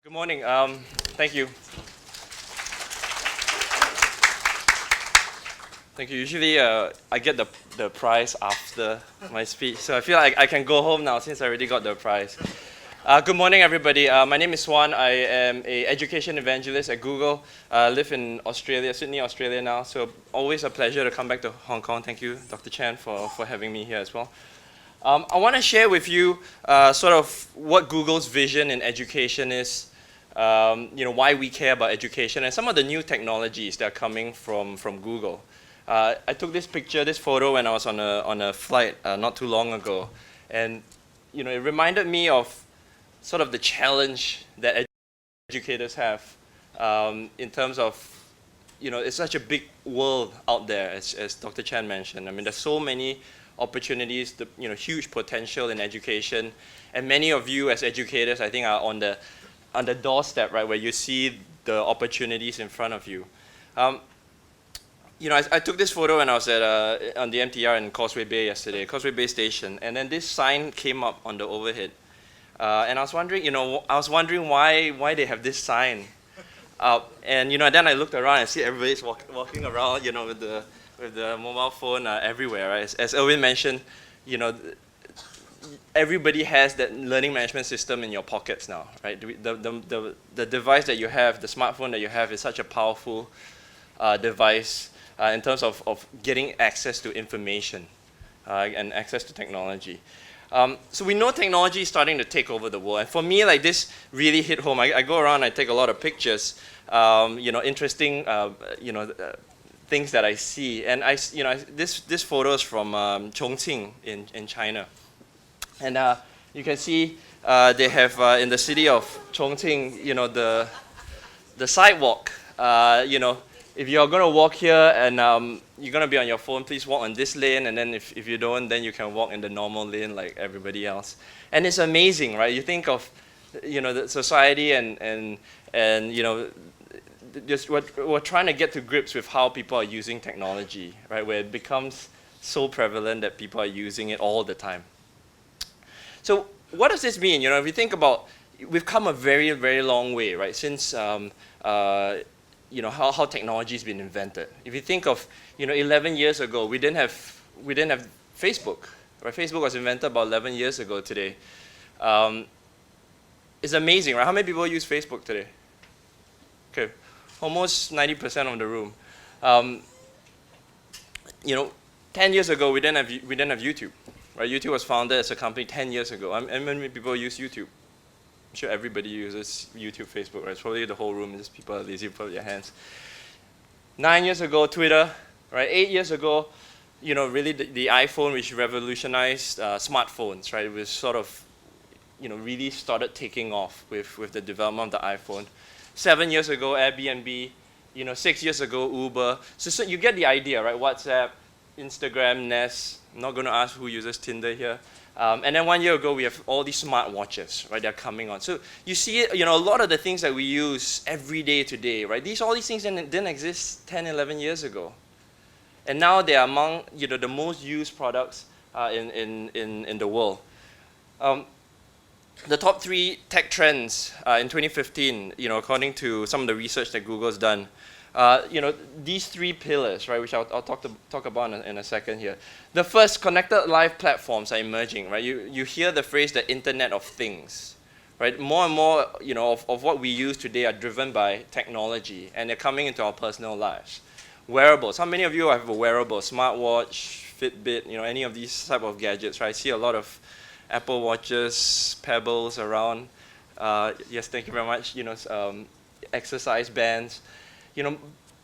Good morning. Thank you. Thank you. Usually, I get the prize after my speech, so I feel like I can go home now since I already got the prize. Good morning, everybody. My name is Suan. I am an education evangelist at Google. I live in Australia, Sydney, Australia now. So always a pleasure to come back to Hong Kong. Thank you, Dr. Chan, for having me here as well. I want to share with you sort of what Google's vision in education is. Why we care about education and some of the new technologies that are coming from Google. I took this photo when I was on a flight not too long ago, and it reminded me of sort of the challenge that educators have in terms of it's such a big world out there, as Dr. Chan mentioned. I mean, there's so many opportunities, huge potential in education, and many of you as educators, I think, are on the doorstep, right, where you see the opportunities in front of you. I took this photo when I was on the MTR in Causeway Bay yesterday, Causeway Bay Station, and then this sign came up on the overhead, and I was wondering why they have this sign up, and then I looked around and see everybody's walking around, with the mobile phone everywhere, right? As Erwin mentioned, everybody has that learning management system in your pockets now, right? The device that you have, the smartphone that you have, is such a powerful device in terms of getting access to information and access to technology. So we know technology is starting to take over the world, and for me, like, this really hit home. I go around, I take a lot of pictures, interesting, things that I see, and this photo is from Chongqing in China. And you can see they have in the city of Chongqing, the sidewalk. If you're going to walk here and you're going to be on your phone, please walk on this lane. And then if you don't, then you can walk in the normal lane like everybody else. And it's amazing, right? You think of the society and just we're trying to get to grips with how people are using technology, right? Where it becomes so prevalent that people are using it all the time. So what does this mean? If you think about, we've come a very, very long way, right? Since how technology has been invented. If you think of 11 years ago, we didn't have Facebook, right? Facebook was invented about 11 years ago today. It's amazing, right? How many people use Facebook today? Okay, almost 90% of the room. 10 years ago, we didn't have YouTube. Right, YouTube was founded as a company 10 years ago. And many people use YouTube. I'm sure everybody uses YouTube, Facebook, right? It's probably the whole room, just people are lazy to put their hands. 9 years ago, Twitter, right? 8 years ago, really the iPhone, which revolutionized smartphones, right? It was sort of, really started taking off with the development of the iPhone. 7 years ago, Airbnb, 6 years ago, Uber. So you get the idea, right? WhatsApp, Instagram, Nest. I'm not going to ask who uses Tinder here. And then 1 year ago, we have all these smart watches, right? They're coming on. So you see, a lot of the things that we use every day today, right? All these things didn't exist 10, 11 years ago. And now they are among, the most used products in the world. The top 3 tech trends in 2015, according to some of the research that Google's done, these 3 pillars, right, which I'll talk about in a second here. The first, connected live platforms are emerging, right? You hear the phrase the Internet of Things, right? More and more, of what we use today are driven by technology, and they're coming into our personal lives. Wearables. How many of you have a wearable? Smartwatch, Fitbit, any of these type of gadgets, right? I see a lot of Apple Watches, Pebbles around. Yes, thank you very much. Exercise bands.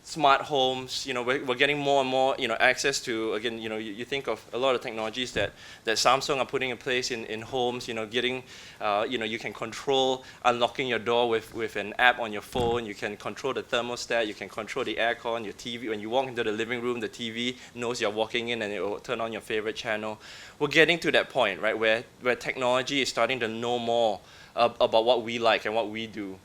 Smart homes, we're getting more and more, access to, again, you think of a lot of technologies that Samsung are putting in place in homes, getting, you can control unlocking your door with an app on your phone, you can control the thermostat, you can control the aircon, your TV. When you walk into the living room, the TV knows you're walking in and it will turn on your favorite channel. We're getting to that point, right, where technology is starting to know more about what we like and what we do.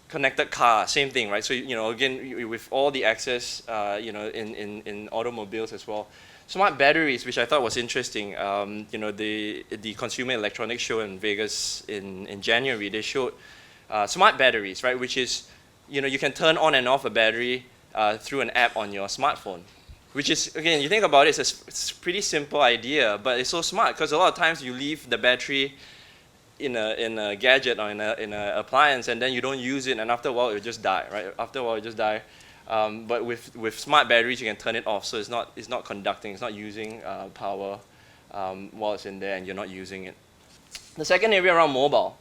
Connected car, same thing, right? So, again, with all the access, in automobiles as well. Smart batteries, which I thought was interesting. The Consumer Electronics Show in Vegas in January, they showed smart batteries, right? Which is, you can turn on and off a battery through an app on your smartphone. Which is, again, you think about it, it's a pretty simple idea, but it's so smart because a lot of times you leave the battery in a gadget or in a appliance, and then you don't use it, and after a while it will just die, right? After a while it just die. But with smart batteries, you can turn it off, so it's not conducting, it's not using power while it's in there, and you're not using it. The second area around mobile,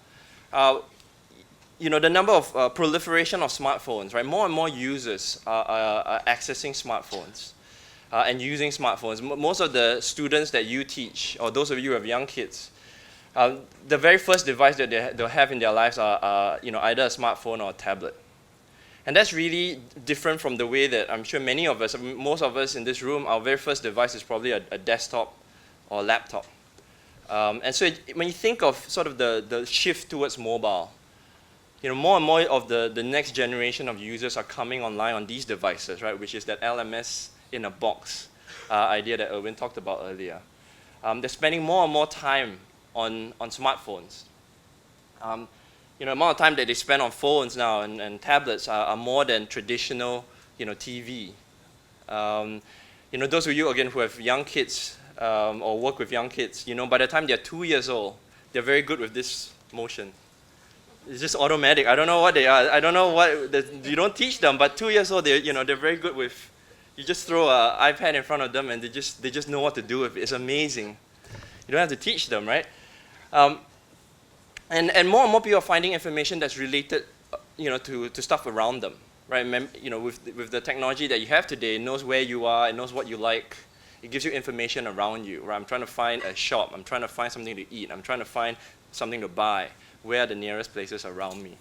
the number of proliferation of smartphones, right? More and more users are accessing smartphones and using smartphones. Most of the students that you teach, or those of you who have young kids, the very first device that they'll have in their lives are either a smartphone or a tablet. And that's really different from the way that I'm sure many of us, most of us in this room, our very first device is probably a desktop or a laptop. And so when you think of sort of the shift towards mobile, more and more of the next generation of users are coming online on these devices, right? Which is that LMS in a box idea that Erwin talked about earlier. They're spending more and more time on smartphones. The amount of time that they spend on phones now and tablets are more than traditional, TV. Those of you, again, who have young kids or work with young kids, by the time they're 2 years old, they're very good with this motion. It's just automatic. I don't know what they are. I don't know you don't teach them, but 2 years old, they're very good with, you just throw an iPad in front of them and they just know what to do with it. It's amazing. You don't have to teach them, right? And more and more people are finding information that's related, to stuff around them, right? With the technology that you have today, it knows where you are, it knows what you like. It gives you information around you, right? I'm trying to find a shop, I'm trying to find something to eat, I'm trying to find something to buy. Where are the nearest places around me?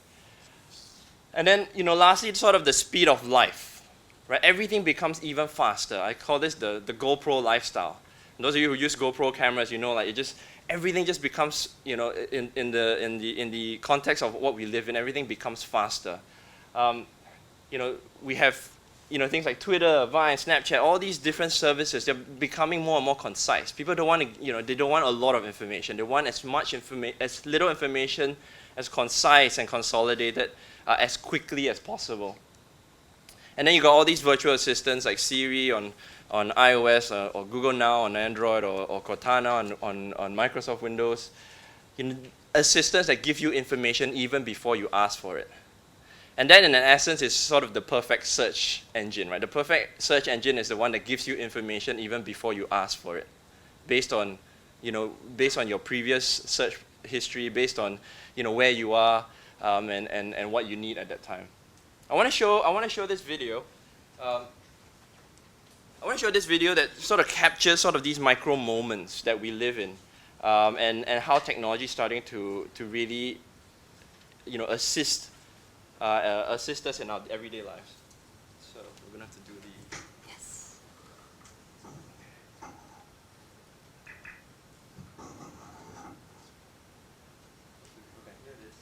And then, lastly, sort of the speed of life, right? Everything becomes even faster. I call this the GoPro lifestyle. And those of you who use GoPro cameras, everything just becomes, in the context of what we live in, everything becomes faster. We have, things like Twitter, Vine, Snapchat, all these different services, they're becoming more and more concise. People don't want to, they don't want a lot of information. They want as little information, as concise and consolidated as quickly as possible. And then you got all these virtual assistants like Siri on iOS or Google Now on Android or Cortana on Microsoft Windows. Assistants that give you information even before you ask for it. And that, in essence, is sort of the perfect search engine, right? The perfect search engine is the one that gives you information even before you ask for it, based on your previous search history, based on where you are and what you need at that time. I want to show this video. I want to show this video that sort of captures sort of these micro moments that we live in, and how technology is starting to really, assist us in our everyday lives. So we're gonna have to do the. Yes. Okay, here it is.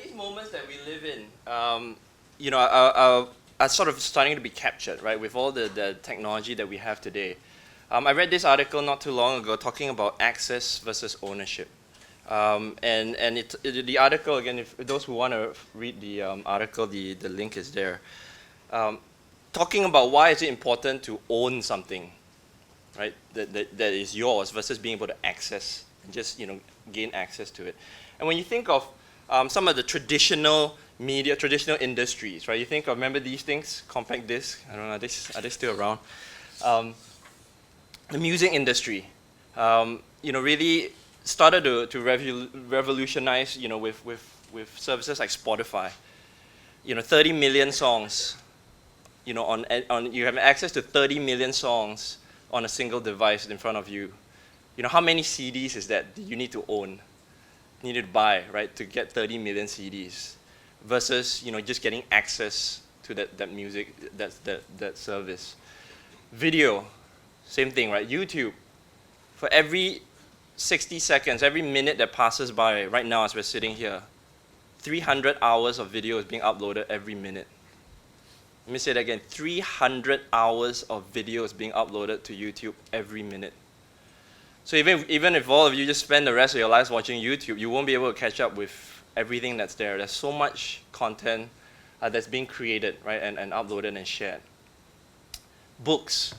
these moments that we live in, are sort of starting to be captured, right, with all the technology that we have today. I read this article not too long ago talking about access versus ownership. The article, again, if those who want to read the article, the link is there. Talking about why is it important to own something, right, that is yours versus being able to access and just, gain access to it. And when you think of some of the traditional media, traditional industries, right, you think of, remember these things, compact disc, I don't know, are they still around? The music industry, really started to revolutionize, with services like Spotify. 30 million songs, you have access to 30 million songs on a single device in front of you. How many CDs is that you need to own, need to buy, right, to get 30 million CDs versus, just getting access to that music, that service. Video, same thing, right? YouTube, for every 60 seconds, every minute that passes by right now as we're sitting here, 300 hours of video is being uploaded every minute. Let me say that again, 300 hours of video is being uploaded to YouTube every minute. So even if all of you just spend the rest of your lives watching YouTube, you won't be able to catch up with everything that's there. There's so much content that's being created, right, and uploaded and shared. Books.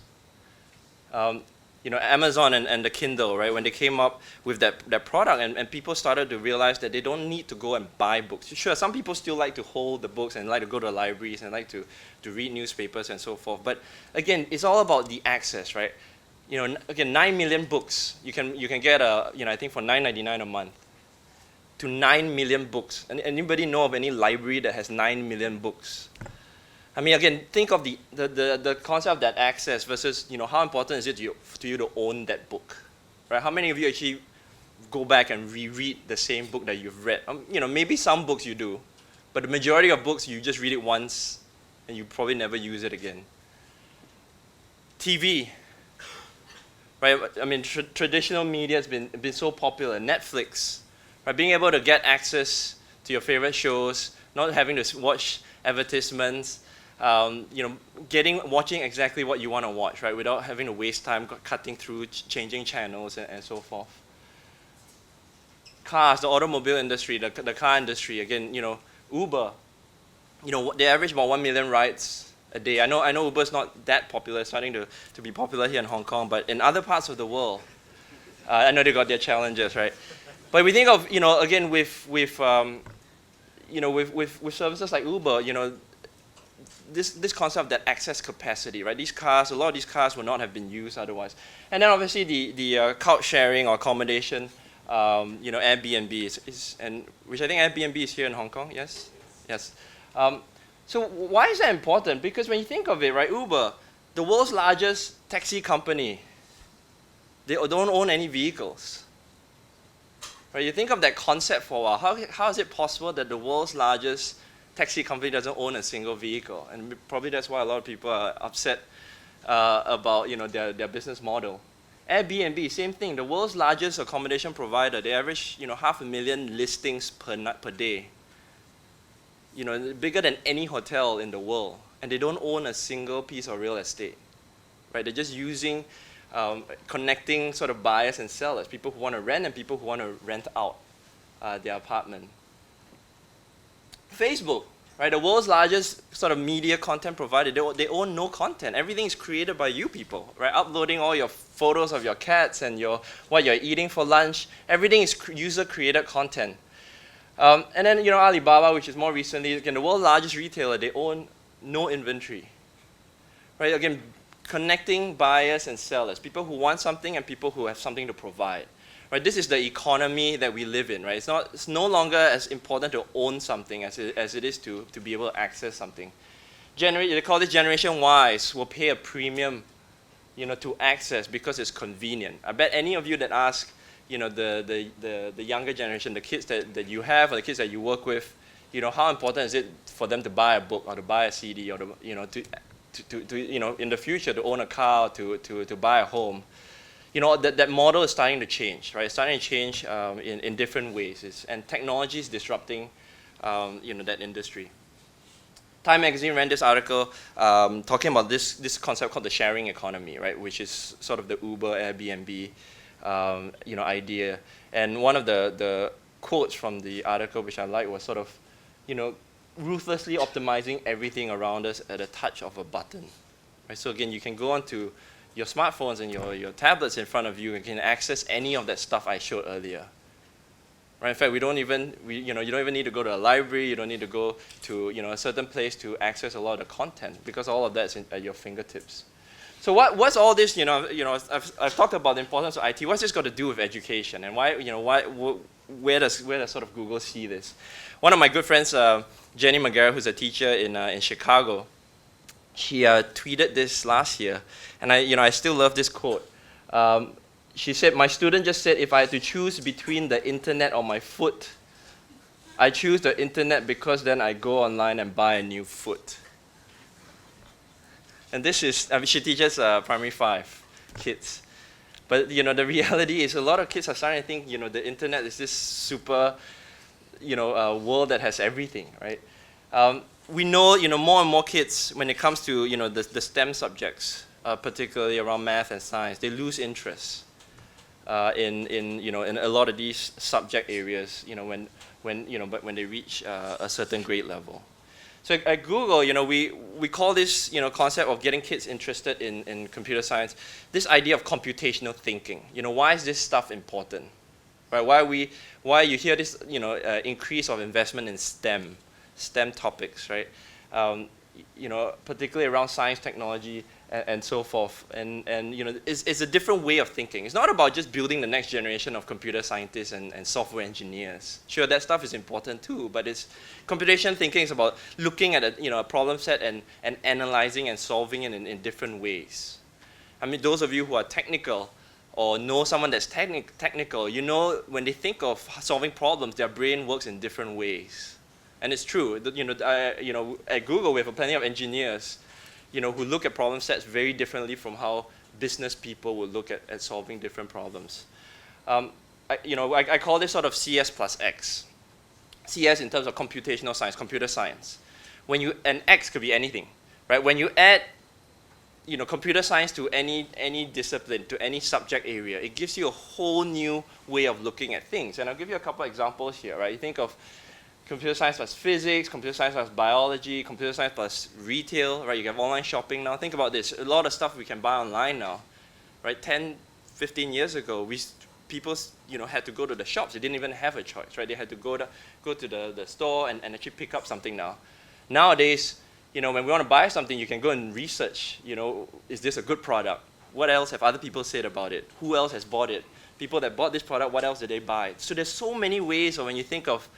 Amazon and the Kindle, right, when they came up with that product and people started to realize that they don't need to go and buy books. Sure, some people still like to hold the books and like to go to libraries and like to read newspapers and so forth. But again, it's all about the access, right? Again, 9 million books. You can get I think for $9.99 a month to 9 million books. And anybody know of any library that has 9 million books? I mean, again, think of the concept of that access versus, how important is it to you to own that book, right? How many of you actually go back and reread the same book that you've read? Maybe some books you do, but the majority of books, you just read it once and you probably never use it again. TV, right? I mean, traditional media has been so popular. Netflix, right? Being able to get access to your favorite shows, not having to watch advertisements, watching exactly what you want to watch, right, without having to waste time cutting through, changing channels and so forth. Cars, the automobile industry, the car industry, again, Uber, they average about 1 million rides a day. I know Uber's not that popular, it's starting to be popular here in Hong Kong, but in other parts of the world, I know they got their challenges, right? But we think of, again, with services like Uber, this concept of that access capacity, right? A lot of these cars would not have been used otherwise. And then obviously the couch sharing or accommodation, Airbnb is which I think Airbnb is here in Hong Kong, yes? Yes. So why is that important? Because when you think of it, right, Uber, the world's largest taxi company, they don't own any vehicles. Right? You think of that concept for a while. How is it possible that the world's largest taxi company doesn't own a single vehicle? And probably that's why a lot of people are upset about their business model. Airbnb, same thing. The world's largest accommodation provider, they average 500,000 listings per day. Bigger than any hotel in the world, and they don't own a single piece of real estate. Right? They're just using connecting sort of buyers and sellers, people who want to rent and people who want to rent out their apartment. Facebook, right, the world's largest sort of media content provider, they own no content. Everything is created by you people, right? Uploading all your photos of your cats and what you're eating for lunch. Everything is user-created content. And then, Alibaba, which is more recently, again, the world's largest retailer, they own no inventory. Right, again, connecting buyers and sellers, people who want something and people who have something to provide. Right, this is the economy that we live in, right? It's no longer as important to own something as it is to be able to access something. They call this Generation Y will pay a premium, to access because it's convenient. I bet any of you that ask, the younger generation, the kids that you have or the kids that you work with, how important is it for them to buy a book or to buy a CD or to in the future to own a car or to buy a home. That model is starting to change, right? It's starting to change in different ways. And technology is disrupting that industry. Time magazine ran this article talking about this concept called the sharing economy, right, which is sort of the Uber, Airbnb, idea. And one of the quotes from the article, which I like, was sort of, ruthlessly optimizing everything around us at a touch of a button. Right? So again, you can go onto your smartphones and your tablets in front of you and can access any of that stuff I showed earlier. Right? In fact, you don't even need to go to a library. You don't need to go to a certain place to access a lot of the content, because all of that is at your fingertips. So what's all this? I've talked about the importance of IT. What's this got to do with education, and where does sort of Google see this? One of my good friends, Jenny McGarrett, who's a teacher in Chicago, she tweeted this last year, and I still love this quote. She said, "My student just said if I had to choose between the internet or my foot, I choose the internet because then I go online and buy a new foot." And this is, she teaches primary 5 kids. But the reality is a lot of kids are starting to think the internet is this super world that has everything, right? We know more and more kids, when it comes to the STEM subjects, particularly around math and science, they lose interest in a lot of these subject areas when they reach a certain grade level. So at Google, we call this concept of getting kids interested in computer science, this idea of computational thinking. Why is this stuff important? Right? Why you hear this increase of investment in STEM topics, right? Particularly around science, technology, and so forth. And it's a different way of thinking. It's not about just building the next generation of computer scientists and software engineers. Sure, that stuff is important too, but computation thinking is about looking at a problem set and analyzing and solving it in different ways. I mean, those of you who are technical or know someone that's technical, when they think of solving problems, their brain works in different ways. And it's true. At Google, we have plenty of engineers who look at problem sets very differently from how business people would look at solving different problems. I call this sort of CS plus X. CS in terms of computational science, computer science. And X could be anything, right? When you add computer science to any discipline, to any subject area, it gives you a whole new way of looking at things. And I'll give you a couple of examples here, right? You think of computer science plus physics, computer science plus biology, computer science plus retail, right? You have online shopping now. Think about this. A lot of stuff we can buy online now, right? 10, 15 years ago, people had to go to the shops. They didn't even have a choice, right? They had to go to the store and actually pick up something now. Nowadays, when we want to buy something, you can go and research, is this a good product? What else have other people said about it? Who else has bought it? People that bought this product, what else did they buy? So there's so many ways of when you think of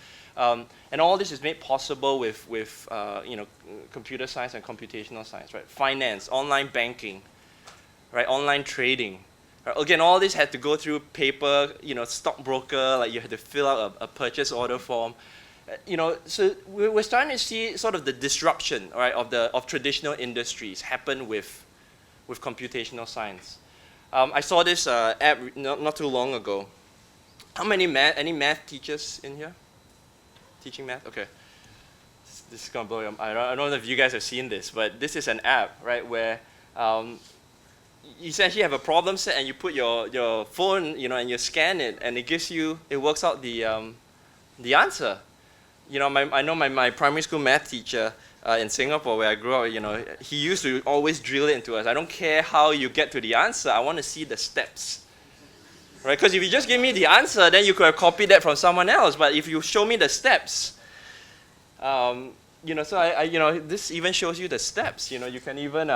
and all this is made possible with computer science and computational science, right? Finance, online banking, right? Online trading. Right? Again, all this had to go through paper, stockbroker, like you had to fill out a purchase order form. So we're starting to see sort of the disruption, right, of traditional industries happen with computational science. I saw this app not too long ago. Any math teachers in here? Teaching math? Okay. This is going to blow you up. I don't know if you guys have seen this, but this is an app, right, where you essentially have a problem set and you put your phone, and you scan it, and it works out the answer. I know my primary school math teacher in Singapore, where I grew up, he used to always drill it into us. I don't care how you get to the answer, I want to see the steps. Right? Because if you just give me the answer, then you could have copied that from someone else. But if you show me the steps, so this even shows you the steps. You can even,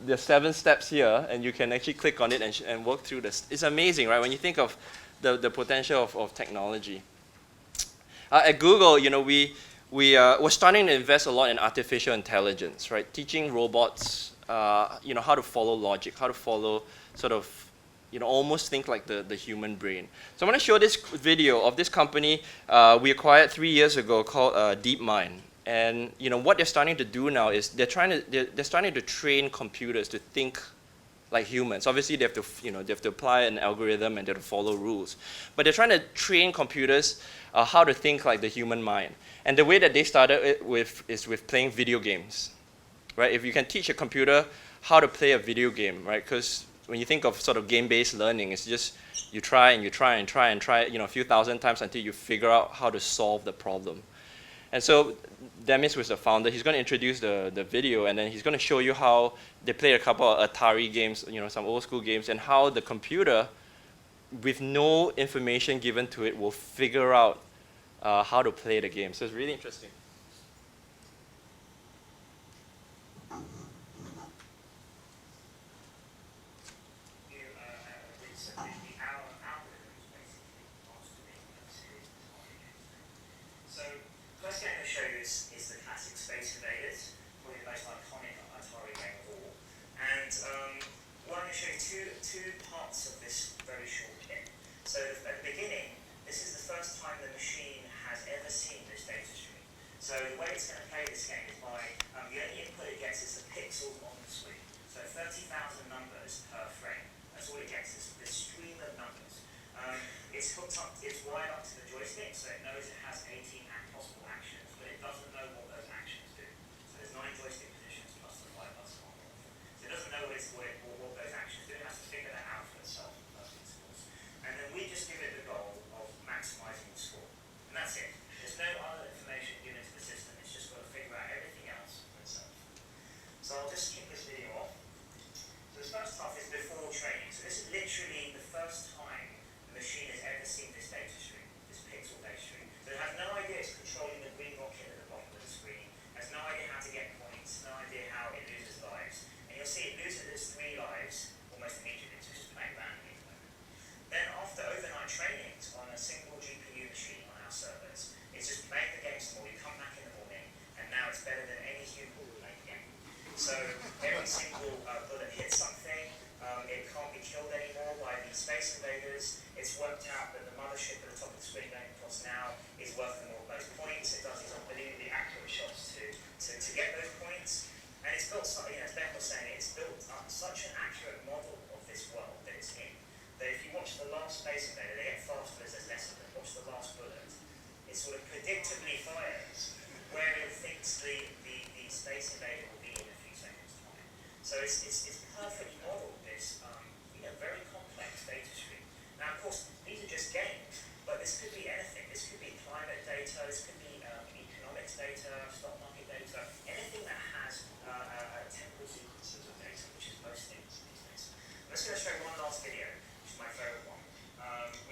there's 7 steps here, and you can actually click on it and work through this. It's amazing, right? When you think of the potential of technology. At Google, we're starting to invest a lot in artificial intelligence, right? Teaching robots, how to follow logic, how to follow sort of almost think like the human brain. So I'm going to show this video of this company we acquired 3 years ago called DeepMind. And what they're starting to do now is they're starting to train computers to think like humans. Obviously, they have to, they have to apply an algorithm and they have to follow rules. But they're trying to train computers how to think like the human mind. And the way that they started it with is with playing video games, right? If you can teach a computer how to play a video game, right? Because when you think of sort of game-based learning, it's just you try and you try and try and try, a few thousand times until you figure out how to solve the problem. And so Demis was the founder. He's going to introduce the video, and then he's going to show you how they play a couple of Atari games, some old school games, and how the computer, with no information given to it, will figure out how to play the game. So it's really interesting. First game I'm going to show you is the classic Space Invaders, probably the most iconic Atari game of all. And well, I'm going to show you two parts of this very short clip. So at the beginning, this is the first time the machine has ever seen this data stream. So the way it's going to play this game is by, the only input it gets is the pixels on the screen. So 30,000 numbers per frame. That's all it gets, is this stream of numbers. It's hooked up, it's wired up to the joystick, so it knows it has 18 possible actions, but it doesn't know what those actions do. So there's 9 joystick positions plus the 5 plus 1. So it doesn't know what those actions do. It has to figure that out for itself, first instance. And then we just give it the goal of maximizing the score. And that's it. There's no other information given to the system. It's just got to figure out everything else for itself. So I'll just kick this video off. So this first half is before training. So this is literally the first time the machine has ever seen this data stream, this pixel data stream. So it has no idea it's controlling the green rocket at the bottom of the screen, has no idea how to get points, no idea how it loses lives. And you'll see it loses its 3 lives almost immediately, so it's just playing randomly at the moment. Then after overnight trainings on a single GPU machine on our servers, it's just playing the game small, you come back in the morning, and now it's better than any human will play the game. So every single bullet hits something, it can't be killed anymore by the Space Invaders. It's worked out that the mothership at the top of the screen going across now is worth the most points. It does these unbelievably accurate shots to get those points. And it's built, as Ben was saying, it's built up such an accurate model of this world that it's in, that if you watch the last Space Invader, they get faster as there's less of them. Watch the last bullet. It sort of predictably fires where it thinks the Space Invader will be in a few seconds' time. So it's perfectly modeled, this very complex data stream. Now, of course, these are just games, but this could be anything. This could be climate data, this could be economics data, stock market data, anything that has temporal sequences of data, which is most things these days. I'm just going to show you one last video, which is my favorite one,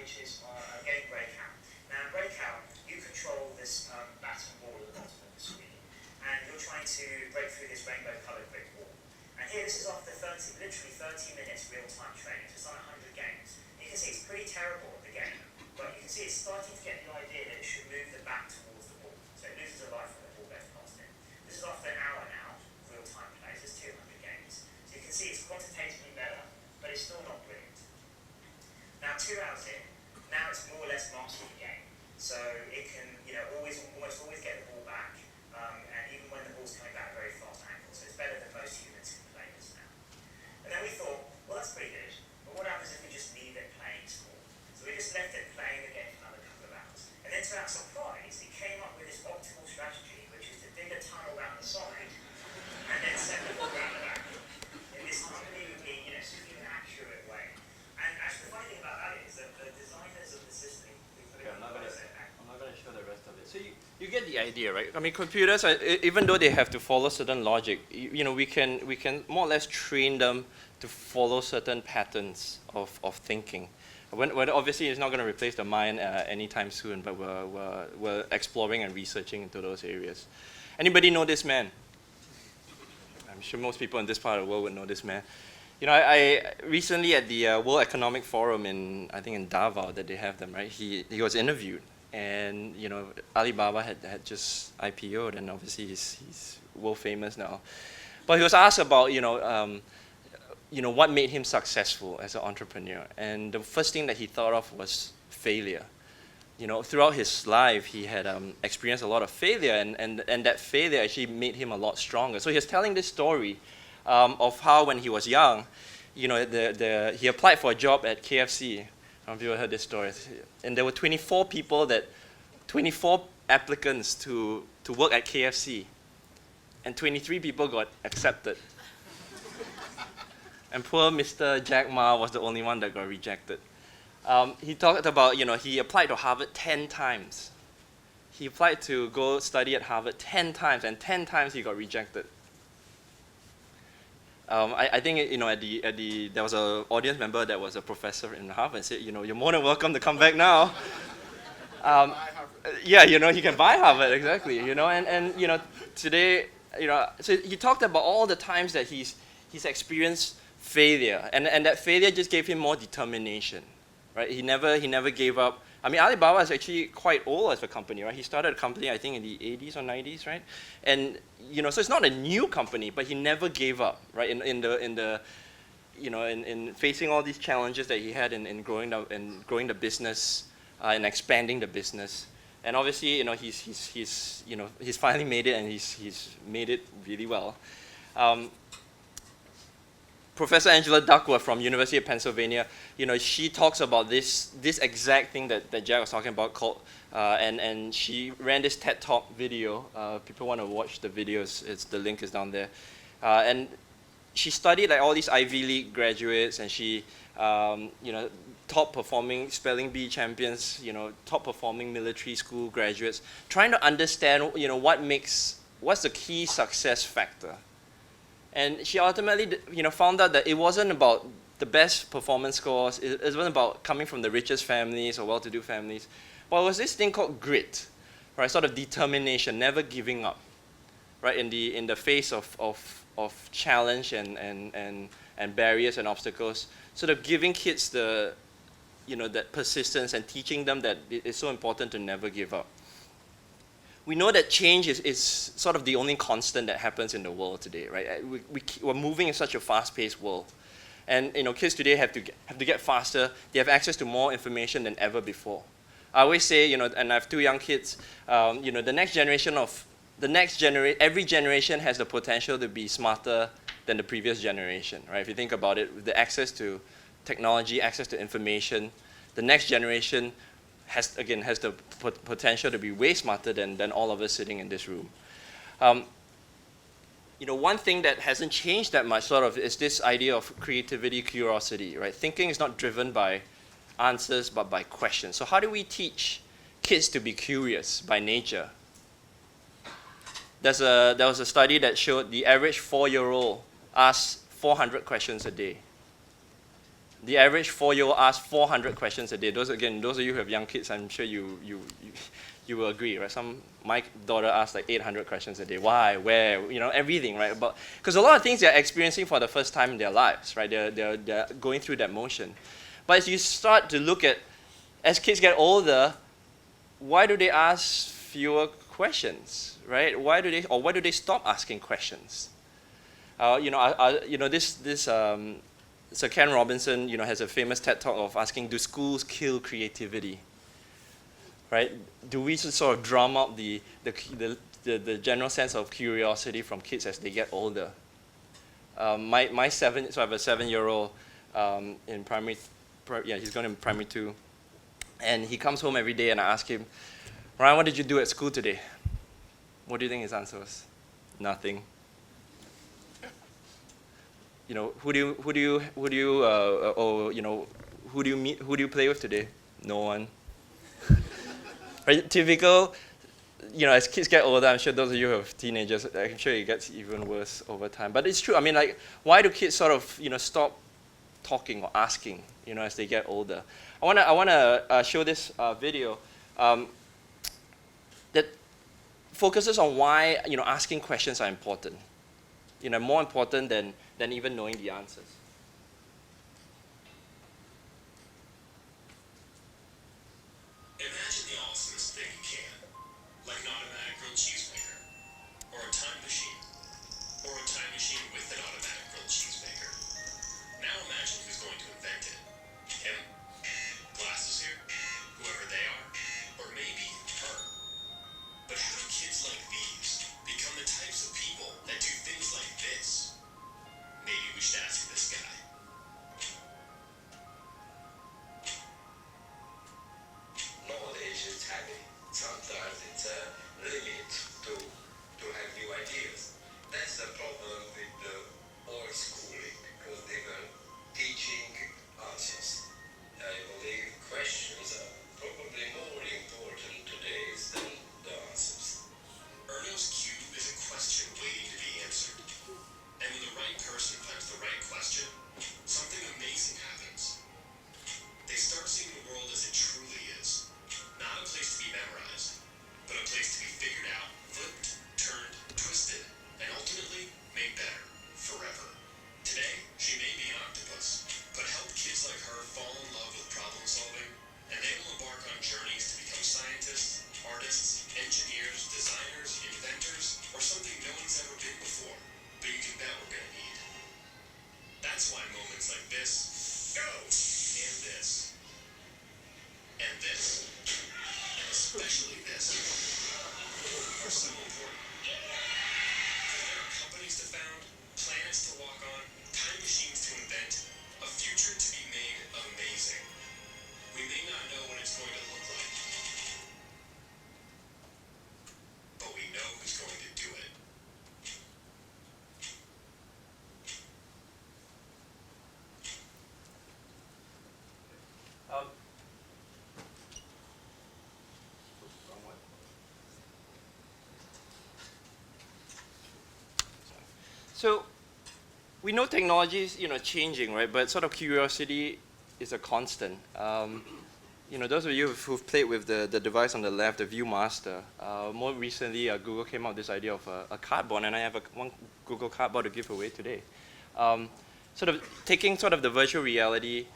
which is a game Breakout. Now, in Breakout, you control this baton ball at the bottom of the screen, and you're trying to break through this rainbow-colored brick wall. And here, this is after literally 30 minutes real-time training. So it's on 100 games. You can see it's pretty terrible at the game, but you can see it's starting to get the idea that it should move the back towards the ball. So it loses a life when the ball goes past it. This is after an hour now, real-time plays. There's 200 games. So you can see it's quantitatively better, but it's still not brilliant. Now, 2 hours in, now it's more or less mastered the game. So it can, almost always get the ball back, and even when the ball's coming back at a very fast angle. So it's better than most humans can play this now. And then we thought, well, that's pretty good. But what happens if we just leave it playing small? So we just left it playing the game for another couple of hours. And then to our surprise, it came up with this optimal strategy, which is to dig a tunnel around the side and then set the ball around the back in this unbelievably, super accurate way. And actually, the funny thing about that is that the designers of the system, I'm not going to show the rest of it. So you get the idea, right? I mean, computers, even though they have to follow certain logic, we can more or less train them to follow certain patterns of thinking. When obviously, it's not going to replace the mind anytime soon, but we're exploring and researching into those areas. Anybody know this man? I'm sure most people in this part of the world would know this man. I recently at the World Economic Forum in Davao that they have them, right? He was interviewed, and Alibaba had just IPO'd, and obviously he's world famous now. But he was asked about what made him successful as an entrepreneur, and the first thing that he thought of was failure. Throughout his life, he had experienced a lot of failure, and that failure actually made him a lot stronger. So he was telling this story of how when he was young, he applied for a job at KFC. Some of you have heard this story. And there were 24 applicants to work at KFC. And 23 people got accepted. And poor Mr. Jack Ma was the only one that got rejected. He talked about, he applied to Harvard 10 times. He applied to go study at Harvard 10 times, and 10 times he got rejected. I think, there was an audience member that was a professor in Harvard and said, you're more than welcome to come back now. Yeah, he can buy Harvard, exactly, and today, so he talked about all the times that he's experienced failure, and that failure just gave him more determination, right? He never gave up. I mean, Alibaba is actually quite old as a company, right? He started a company, I think, in the 80s or 90s, right? And so it's not a new company, but he never gave up, right? In facing all these challenges that he had in growing the business and expanding the business. And obviously, he's finally made it, and he's made it really well. Professor Angela Duckworth from University of Pennsylvania, she talks about this exact thing that Jack was talking about called, and she ran this TED Talk video. People want to watch the videos. The link is down there. And she studied all these Ivy League graduates, and she, top performing spelling bee champions, top performing military school graduates, trying to understand, what's the key success factor. And she ultimately, found out that it wasn't about the best performance scores. It wasn't about coming from the richest families or well-to-do families, but it was this thing called grit, right? Sort of determination, never giving up, right? In the face of challenge and barriers and obstacles, sort of giving kids that persistence and teaching them that it's so important to never give up. We know that change is sort of the only constant that happens in the world today, right? We're moving in such a fast-paced world. And kids today have to get faster. They have access to more information than ever before. I always say, and I have 2 young kids, the next generation every generation has the potential to be smarter than the previous generation, right? If you think about it, with the access to technology, access to information, the next generation has the potential to be way smarter than all of us sitting in this room. One thing that hasn't changed that much sort of is this idea of creativity, curiosity, right? Thinking is not driven by answers, but by questions. So how do we teach kids to be curious by nature? There was a study that showed the average 4-year-old asks 400 questions a day. The average 4-year-old asks 400 questions a day. Those of you who have young kids, I'm sure you will agree, right? My daughter asks 800 questions a day. Why? Where? Everything, right? Because a lot of things they're experiencing for the first time in their lives, right? They're going through that motion. But as you start to look at, as kids get older, why do they ask fewer questions, right? Why do they stop asking questions? Sir Ken Robinson, has a famous TED Talk of asking, do schools kill creativity? Right? Do we sort of drum up the general sense of curiosity from kids as they get older? So I have a 7-year-old in primary, he's going in primary 2, and he comes home every day, and I ask him, Ryan, what did you do at school today? What do you think his answer was? Nothing. Who do you play with today? No one. Right? Typical, as kids get older, I'm sure those of you who have teenagers, I'm sure it gets even worse over time. But it's true. I mean, why do kids sort of, stop talking or asking, as they get older? I wanna show this video that focuses on why, asking questions are important. More important than even knowing the answers. Imagine the awesomest thing you can, like an automatic grilled cheese maker, or a time machine with an automatic grilled cheese maker. Now imagine who's going to invent it. Him? Glasses here? Whoever they are? Or maybe her? But how do kids like these become the types of people that do things like this? Maybe we should ask this guy. heavy. Sometimes it's a limit to have new ideas. That's the problem with the old schooling, because they were teaching answers. I believe questions are probably more important today than the answers. Erno's cube is a question waiting to be answered. And when the right person finds the right question, something amazing happens. They start seeing the world as it truly is. Not a place to be memorized, but a place to be figured out, flipped, turned, twisted, and ultimately made better, forever. Today, she may be an octopus, but help kids like her fall in love with problem solving, and they will embark on journeys to become scientists, artists, engineers, designers, inventors, or something no one's ever been before, but you can bet we're gonna need. That's why moments like this, go, and this, and this, and especially this, are so important. Because there are companies to found, planets to walk on, time machines to invent, a future to be made amazing. We may not know what it's going to look like, but we know who's going to do it. So we know technology is changing, right? But sort of curiosity is a constant. Those of you who've played with the device on the left, the ViewMaster, more recently Google came up with this idea of a cardboard, and I have one Google Cardboard to give away today. Sort of taking sort of the virtual reality,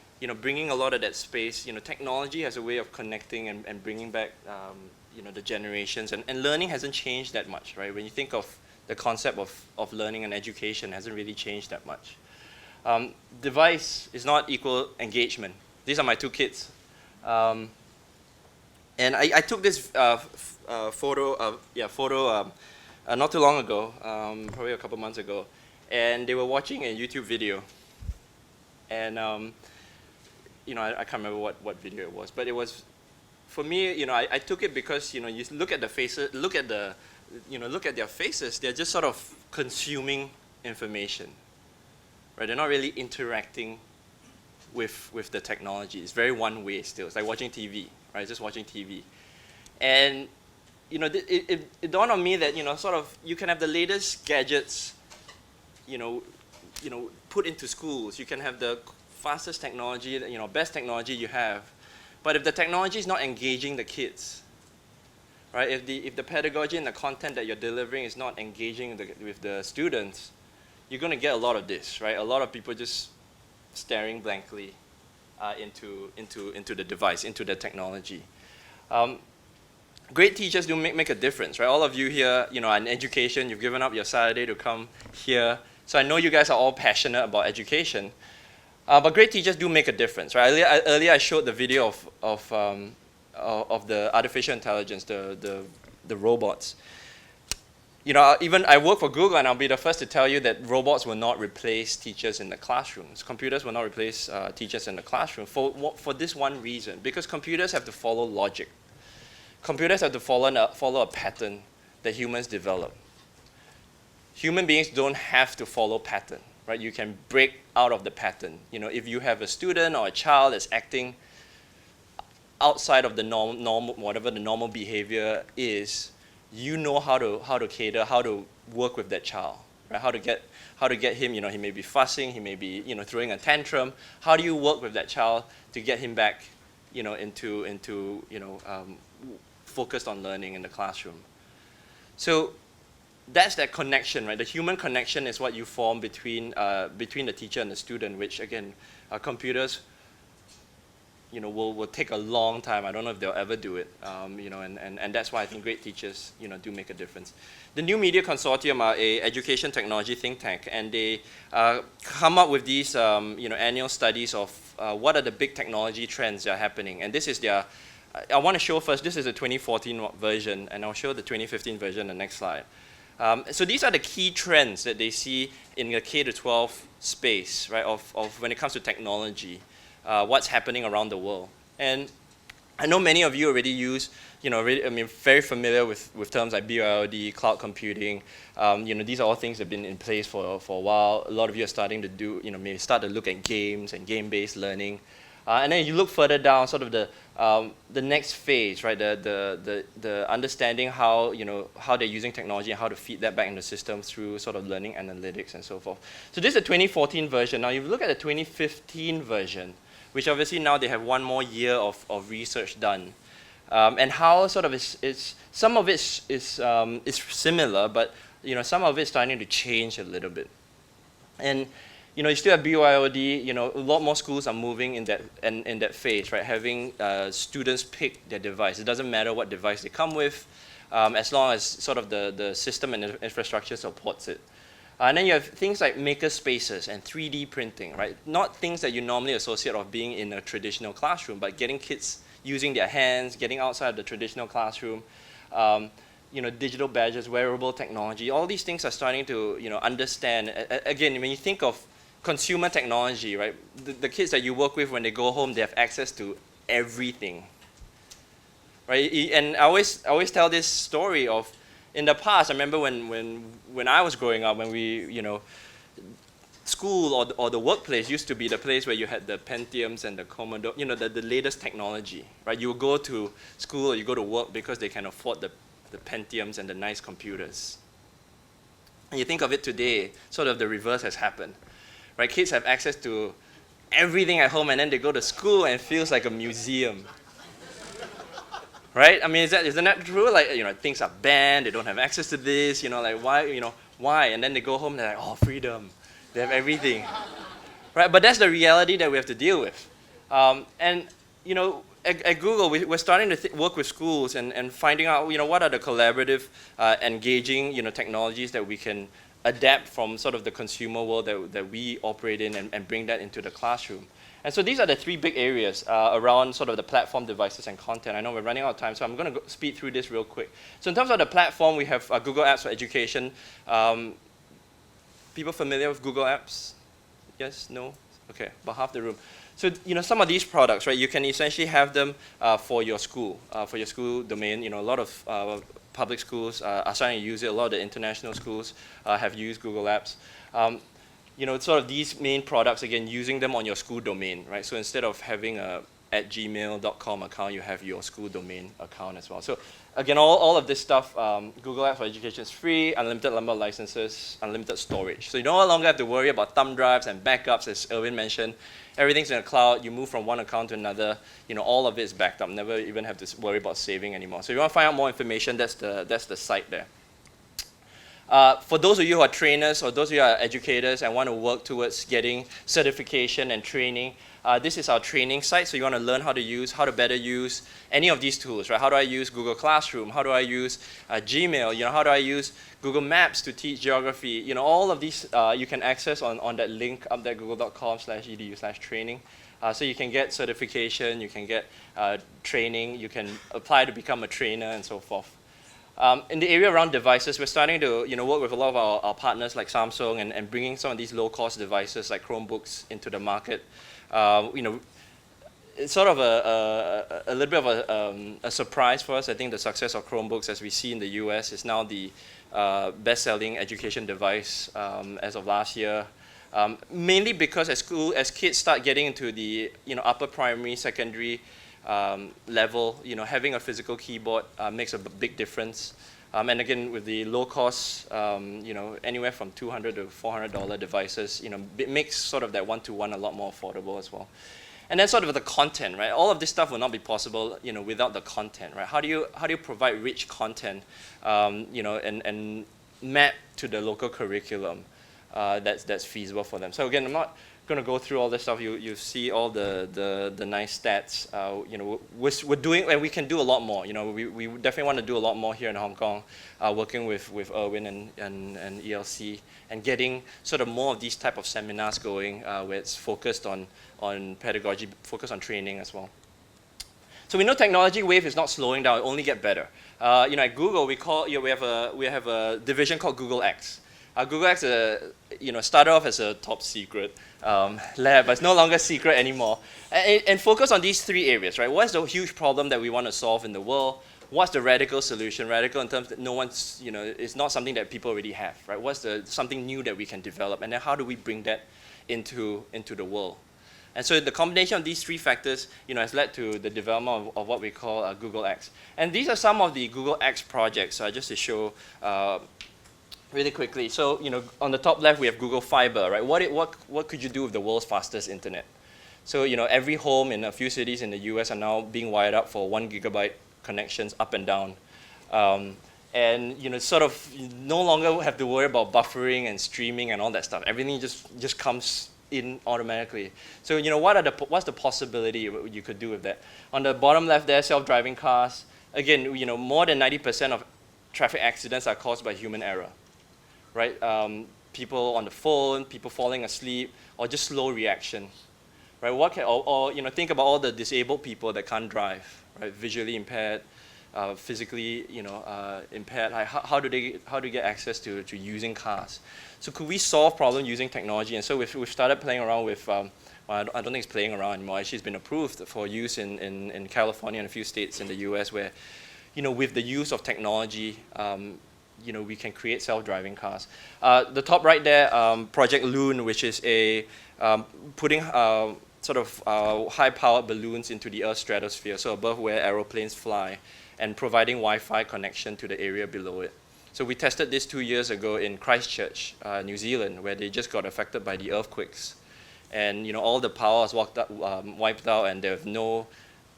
bringing a lot of that space. Technology has a way of connecting and bringing back, the generations, and learning hasn't changed that much, right? When you think of the concept of learning and education, hasn't really changed that much. Device is not equal engagement. These are my two kids. And I took this photo not too long ago, probably a couple months ago, and they were watching a YouTube video. And I can't remember what video it was, but it was, for me, I took it because you look at the faces, look at their faces. They're just sort of consuming information, right? They're not really interacting with the technology. It's very one way still. It's like watching TV, right? Just watching TV. And it dawned on me that sort of you can have the latest gadgets, put into schools. You can have the fastest technology, best technology you have, but if the technology is not engaging the kids, right? If the pedagogy and the content that you're delivering is not engaging with the students, you're going to get a lot of this, right? A lot of people just staring blankly into the device, into the technology. Great teachers do make a difference, right? All of you here, are in education. You've given up your Saturday to come here. So I know you guys are all passionate about education. But great teachers do make a difference, right? Earlier I showed the video of the artificial intelligence, the robots. Even I work for Google, and I'll be the first to tell you that robots will not replace teachers in the classrooms. Computers will not replace teachers in the classroom for this one reason, because computers have to follow logic. Computers have to follow a pattern that humans develop. Human beings don't have to follow pattern, right? You can break out of the pattern. If you have a student or a child that's acting outside of the normal, whatever the normal behavior is, you know how to cater, how to work with that child, right? How to get him. He may be fussing, he may be throwing a tantrum. How do you work with that child to get him back, into focused on learning in the classroom? So that's that connection, right? The human connection is what you form between the teacher and the student, which again, computers will take a long time. I don't know if they'll ever do it, and that's why I think great teachers, do make a difference. The New Media Consortium are a education technology think tank, and they come up with these, annual studies of what are the big technology trends that are happening. And this is their, I want to show first, this is the 2014 version, and I'll show the 2015 version the next slide. So these are the key trends that they see in the K-12 space, right, of when it comes to technology. What's happening around the world. And I know many of you already use, very familiar with terms like BYOD, cloud computing. These are all things that have been in place for a while. A lot of you are starting to do, maybe start to look at games and game-based learning. And then you look further down, sort of the next phase, right? The understanding how they're using technology and how to feed that back into the system through sort of learning analytics and so forth. So this is the 2014 version. Now, if you look at the 2015 version, which obviously now they have one more year of research done, and how sort of some of it is similar, but some of it's starting to change a little bit. And you still have BYOD. A lot more schools are moving in that phase, right? Having students pick their device. It doesn't matter what device they come with, as long as sort of the system and infrastructure supports it. And then you have things like maker spaces and 3D printing, right? Not things that you normally associate of being in a traditional classroom, but getting kids using their hands, getting outside the traditional classroom. Digital badges, wearable technology. All these things are starting to understand. Again, when you think of consumer technology, right? The kids that you work with, when they go home, they have access to everything, right? And I always tell this story of, in the past, I remember when I was growing up, when we, school or the workplace used to be the place where you had the Pentiums and the Commodore, the latest technology, right? You would go to school or you go to work because they can afford the Pentiums and the nice computers. And you think of it today, sort of the reverse has happened. Right, kids have access to everything at home, and then they go to school and it feels like a museum. Right? I mean, isn't that true? Like, things are banned. They don't have access to this. Like why? And then they go home and they're like, oh, freedom. They have everything. Right? But that's the reality that we have to deal with. At Google, we're starting to work with schools and finding out, what are the collaborative, engaging, technologies that we can adapt from sort of the consumer world that we operate in and bring that into the classroom. And so these are the three big areas around sort of the platform, devices, and content. I know we're running out of time, so I'm going to speed through this real quick. So in terms of the platform, we have Google Apps for Education. People familiar with Google Apps? Yes? No? Okay, about half the room. So some of these products, right? You can essentially have them for your school domain. A lot of public schools are starting to use it. A lot of the international schools have used Google Apps. Sort of these main products, again, using them on your school domain, right? So instead of having a @gmail.com account, you have your school domain account as well. So again, all of this stuff, Google Apps for Education is free, unlimited number of licenses, unlimited storage. So you no longer have to worry about thumb drives and backups, as Erwin mentioned. Everything's in the cloud. You move from one account to another. All of it is backed up. Never even have to worry about saving anymore. So if you want to find out more information, that's the site there. For those of you who are trainers or those of you who are educators and want to work towards getting certification and training, this is our training site. So you want to learn how to better use any of these tools, right? How do I use Google Classroom? How do I use Gmail? How do I use Google Maps to teach geography? All of these you can access on that link up there, google.com/edu/training. So you can get certification, you can get training, you can apply to become a trainer and so forth. In the area around devices, we're starting to work with a lot of our partners like Samsung and bringing some of these low-cost devices like Chromebooks into the market. It's sort of a little bit of a surprise for us. I think the success of Chromebooks, as we see in the US, is now the best-selling education device as of last year. Mainly because as kids start getting into the upper primary, secondary level, having a physical keyboard makes a big difference. And again, with the low cost, anywhere from $200 to $400 devices, it makes sort of that one-to-one a lot more affordable as well. And then sort of the content, right? All of this stuff will not be possible, without the content, right? How do you provide rich content, and map to the local curriculum that's feasible for them? So again, I'm not going to go through all this stuff. You see all the nice stats. We're doing, and we can do a lot more. We definitely want to do a lot more here in Hong Kong, working with Erwin and ELC, and getting sort of more of these type of seminars going, where it's focused on pedagogy, focused on training as well. So we know technology wave is not slowing down; it only get better. At Google, we have a division called Google X. Google X, started off as a top secret lab, but it's no longer secret anymore. And focus on these three areas, right? What's the huge problem that we want to solve in the world? What's the radical solution? Radical in terms that no one's, it's not something that people already have, right? What's something new that we can develop? And then how do we bring that into the world? And so the combination of these three factors, has led to the development of what we call Google X. And these are some of the Google X projects, just to show really quickly. So, on the top left, we have Google Fiber, right? What could you do with the world's fastest internet? So, every home in a few cities in the US are now being wired up for 1 gigabyte connections up and down. And, sort of no longer have to worry about buffering and streaming and all that stuff. Everything just comes in automatically. So, what's the possibility you could do with that? On the bottom left there, self-driving cars. Again, more than 90% of traffic accidents are caused by human error, right? People on the phone, people falling asleep, or just slow reaction, right? Or think about all the disabled people that can't drive, right? Visually impaired, physically, impaired. Like how do they get access to using cars? So could we solve problems using technology? And so we've started playing around with. I don't think it's playing around anymore. Actually, it's been approved for use in California and a few states in the U.S. where, with the use of technology, we can create self-driving cars. The top right there, Project Loon, which is putting high-powered balloons into the Earth's stratosphere, so above where aeroplanes fly, and providing Wi-Fi connection to the area below it. So we tested this 2 years ago in Christchurch, New Zealand, where they just got affected by the earthquakes. And all the power was wiped out, and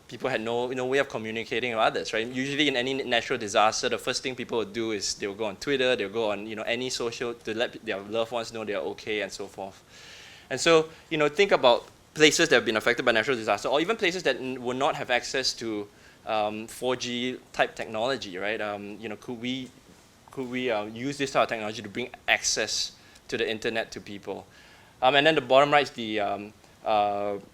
people had no way of communicating with others, right? Usually in any natural disaster, the first thing people would do is they'll go on Twitter, they'll go on any social to let their loved ones know they're okay and so forth. And so, think about places that have been affected by natural disaster, or even places that will not have access to 4G type technology, right? Could we use this type of technology to bring access to the internet to people? And then the bottom right is the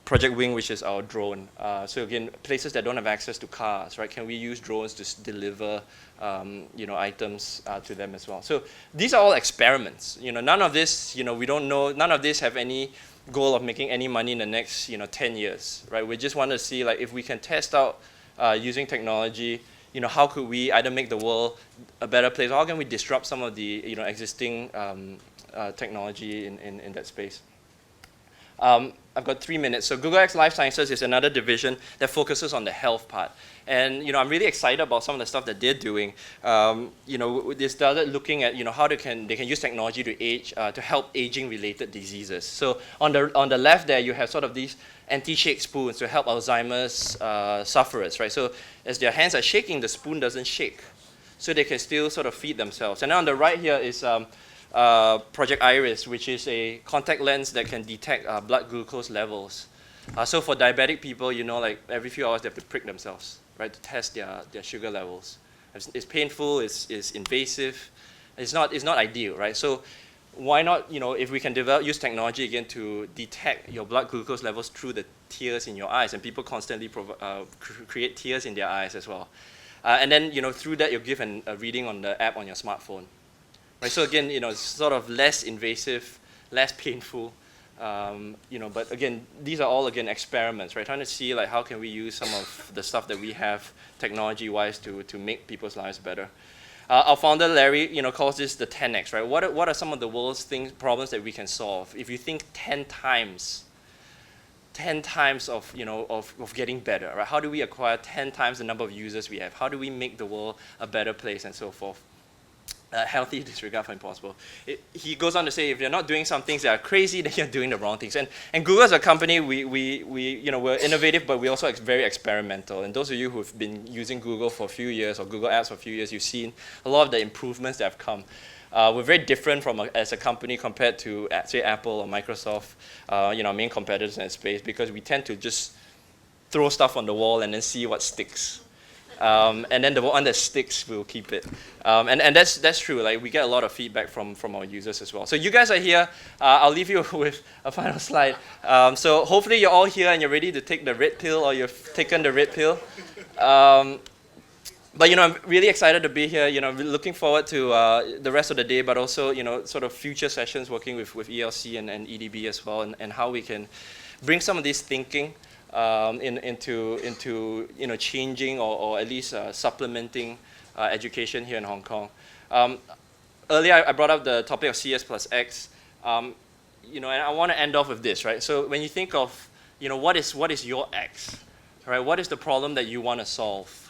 Project Wing, which is our drone. So again, places that don't have access to cars, right? Can we use drones to deliver, items to them as well? So these are all experiments. None of this, we don't know. None of this have any goal of making any money in the next, 10 years, right? We just want to see, like, if we can test out using technology, how could we either make the world a better place, or how can we disrupt some of the, existing technology in that space? I've got 3 minutes. So Google X Life Sciences is another division that focuses on the health part. And I'm really excited about some of the stuff that they're doing. They started looking at how they can use technology to help aging-related diseases. So on the left there, you have sort of these anti-shake spoons to help Alzheimer's sufferers, right? So as their hands are shaking, the spoon doesn't shake, so they can still sort of feed themselves. And then on the right here is Project Iris, which is a contact lens that can detect blood glucose levels. So for diabetic people, like every few hours they have to prick themselves, right, to test their sugar levels. It's painful, it's invasive, it's not ideal, right? So why not, if we can use technology again to detect your blood glucose levels through the tears in your eyes, and people constantly create tears in their eyes as well. And then, through that you'll give a reading on the app on your smartphone. Right, so again, it's sort of less invasive, less painful, but again, these are all, experiments, right? Trying to see, like, how can we use some of the stuff that we have technology-wise to make people's lives better. Our founder, Larry, calls this the 10x, right? What are some of the world's problems that we can solve? If you think 10 times of getting better, right? How do we acquire 10 times the number of users we have? How do we make the world a better place and so forth? Healthy disregard for impossible. He goes on to say, if you're not doing some things that are crazy, then you're doing the wrong things. And Google as a company, we're innovative, but we're also very experimental. And those of you who've been using Google for a few years, or Google Apps for a few years, you've seen a lot of the improvements that have come. We're very different as a company compared to, say, Apple or Microsoft, main competitors in that space, because we tend to just throw stuff on the wall and then see what sticks. And then the one that sticks, we'll keep it. And that's true. Like, we get a lot of feedback from our users as well. So you guys are here. I'll leave you with a final slide. So hopefully you're all here and you're ready to take the red pill, or you've taken the red pill. But I'm really excited to be here. Looking forward to the rest of the day, but also sort of future sessions working with ELC and EDB as well, and how we can bring some of this thinking into changing or at least supplementing education here in Hong Kong. Earlier I brought up the topic of CS plus X, and I want to end off with this, right? So when you think of what is your X, right? What is the problem that you want to solve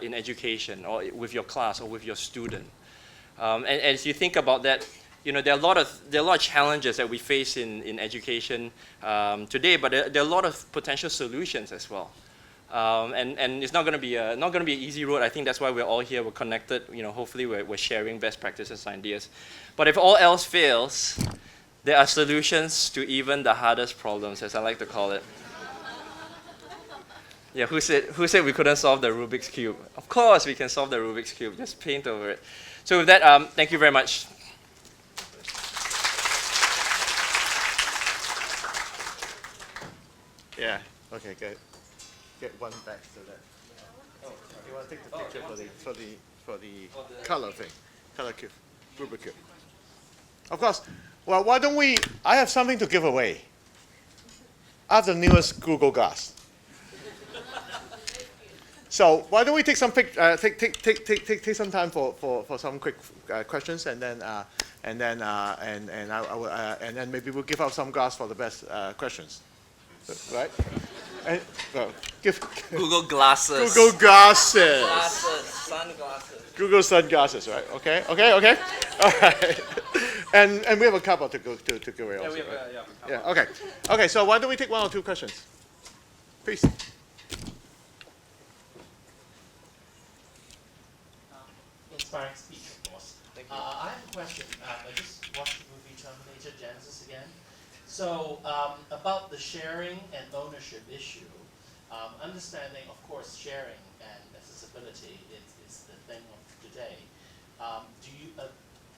in education or with your class or with your student? And as you think about that, there are a lot of challenges that we face in education today, but there are a lot of potential solutions as well. And it's not going to be an easy road. I think that's why we're all here. We're connected. Hopefully we're sharing best practices and ideas. But if all else fails, there are solutions to even the hardest problems, as I like to call it. Yeah, who said we couldn't solve the Rubik's Cube? Of course we can solve the Rubik's Cube. Just paint over it. So with that, thank you very much. Yeah. Okay. Good. Get one back so that. Oh, you want to take the picture for the color thing, color cube, Rubik cube. Of course. Well, why don't we? I have something to give away. I have the newest Google Glass. So why don't we take some take some time for some quick questions, and then maybe we'll give out some glass for the best questions, right? And give Google glasses. Google glasses. Sunglasses. Google sunglasses, right? Okay. All right. And we have a couple to give away also. Yeah. Okay. Okay. So why don't we take one or two questions, please? Inspiring speech, of course. Thank you. I have a question. I just watched the movie Terminator Genesis again. So about the sharing and ownership issue, understanding, of course, sharing and accessibility is the thing of today.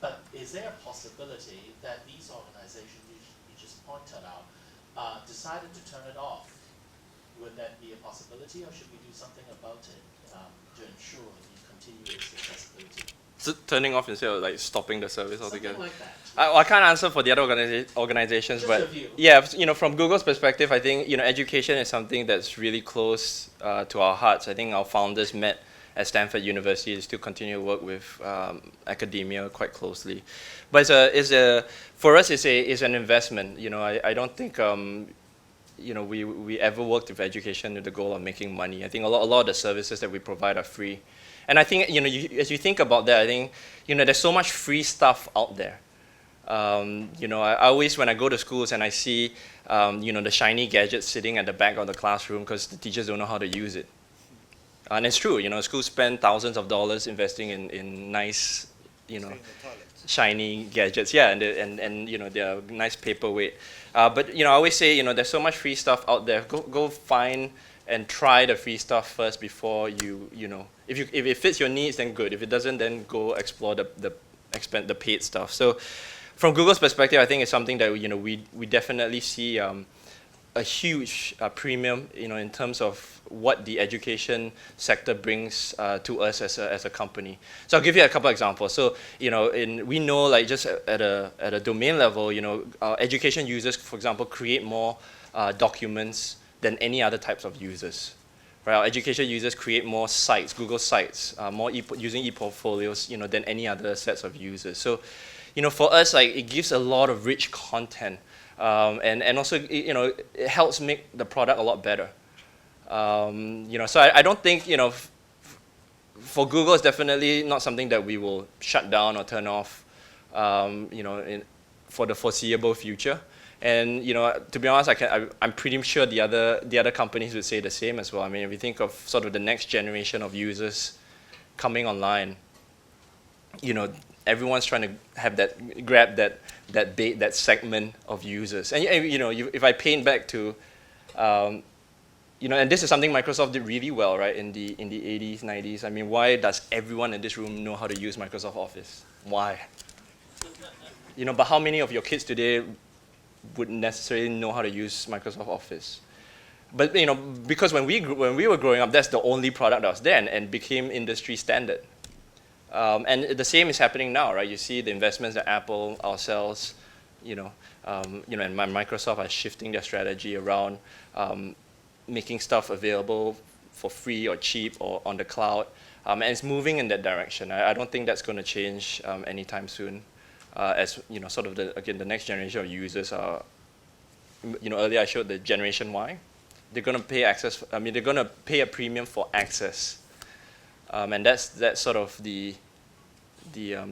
But is there a possibility that these organizations you just pointed out decided to turn it off? Would that be a possibility, or should we do something about it to ensure the continuous accessibility? So turning off instead of like stopping the service altogether. Something like that. I can't answer for the other organizations, Just but your view. yeah, from Google's perspective, I think education is something that's really close to our hearts. I think our founders met at Stanford University. They still continue to work with academia quite closely, but for us, it's an investment. I don't think we ever worked with education with the goal of making money. I think a lot of the services that we provide are free. And I think, as you think about that, I think, there's so much free stuff out there. I always, when I go to schools and I see, the shiny gadgets sitting at the back of the classroom because the teachers don't know how to use it. And it's true, schools spend thousands of dollars investing in nice, shiny gadgets. Yeah, and they're nice paperweight. But, I always say, there's so much free stuff out there. Go find and try the free stuff first before if it fits your needs, then good. If it doesn't, then go explore the paid stuff. So from Google's perspective, I think it's something that we definitely see a huge premium in terms of what the education sector brings to us as a company. So I'll give you a couple examples. So we know, like, just at a domain level, our education users, for example, create more documents than any other types of users. Right? Our education users create more sites, Google sites, more using e-portfolios, than any other sets of users. So, for us, like, it gives a lot of rich content, and also, it helps make the product a lot better. So I don't think, for Google, it's definitely not something that we will shut down or turn off, for the foreseeable future. And to be honest, I'm pretty sure the other companies would say the same as well. I mean, if you think of sort of the next generation of users coming online, everyone's trying to grab that segment of users. And if I paint back to, and this is something Microsoft did really well, right, in the 80s, 90s. I mean, why does everyone in this room know how to use Microsoft Office? Why? But how many of your kids today wouldn't necessarily know how to use Microsoft Office? But because when we were growing up, that's the only product that was there and became industry standard. And the same is happening now, right? You see the investments that Apple, ourselves, and Microsoft are shifting their strategy around making stuff available for free or cheap or on the cloud, and it's moving in that direction. I don't think that's going to change anytime soon, as sort of the next generation of users are. Earlier I showed the Generation Y. They're going to pay they're going to pay a premium for access, and that's sort of the